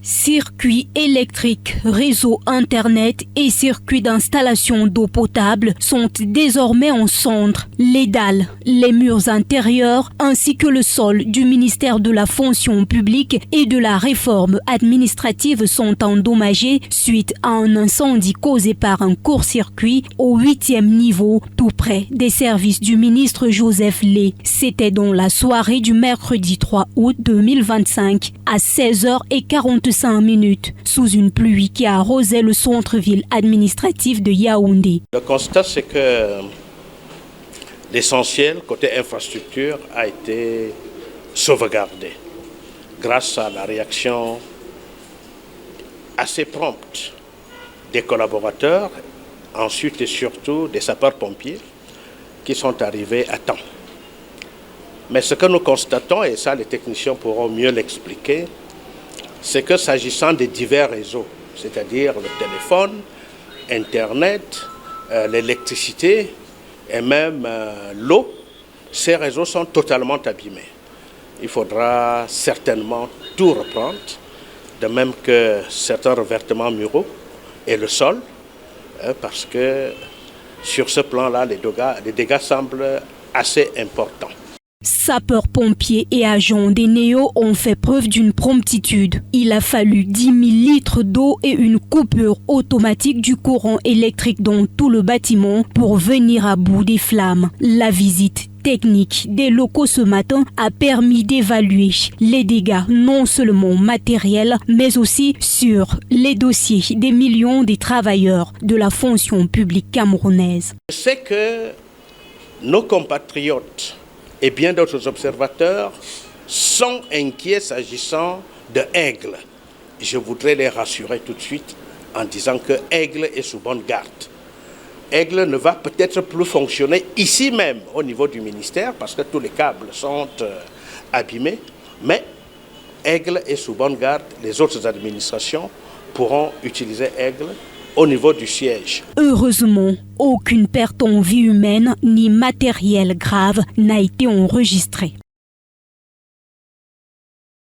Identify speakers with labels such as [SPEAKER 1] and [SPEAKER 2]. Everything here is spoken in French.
[SPEAKER 1] Circuits électriques, réseaux Internet et circuits d'installation d'eau potable sont désormais en cendres. Les dalles, les murs intérieurs ainsi que le sol du ministère de la fonction publique et de la réforme administrative sont endommagés suite à un incendie causé par un court-circuit au 8e niveau, tout près des services du ministre Joseph Lé. C'était dans la soirée du mercredi 3 août 2025 à 16h45 sous une pluie qui arrosait le centre-ville administratif de Yaoundé.
[SPEAKER 2] Le constat, c'est que l'essentiel côté infrastructure a été sauvegardé grâce à la réaction assez prompte des collaborateurs, ensuite et surtout des sapeurs-pompiers qui sont arrivés à temps. Mais ce que nous constatons, et ça les techniciens pourront mieux l'expliquer, c'est que s'agissant des divers réseaux, c'est-à-dire le téléphone, Internet, l'électricité et même l'eau, ces réseaux sont totalement abîmés. Il faudra certainement tout reprendre, de même que certains revêtements muraux et le sol, parce que sur ce plan-là, les dégâts semblent assez importants.
[SPEAKER 1] Sapeurs-pompiers et agents des NEO ont fait preuve d'une promptitude. Il a fallu 10 000 litres d'eau et une coupure automatique du courant électrique dans tout le bâtiment pour venir à bout des flammes. La visite technique des locaux ce matin a permis d'évaluer les dégâts non seulement matériels, mais aussi sur les dossiers des millions de travailleurs de la fonction publique camerounaise.
[SPEAKER 2] Je sais que nos compatriotes et bien d'autres observateurs sont inquiets s'agissant de Aigle. Je voudrais les rassurer tout de suite en disant que Aigle est sous bonne garde. Aigle ne va peut-être plus fonctionner ici même au niveau du ministère parce que tous les câbles sont abîmés, mais Aigle est sous bonne garde. Les autres administrations pourront utiliser Aigle au niveau du siège.
[SPEAKER 1] Heureusement, aucune perte en vie humaine ni matériel grave n'a été enregistrée.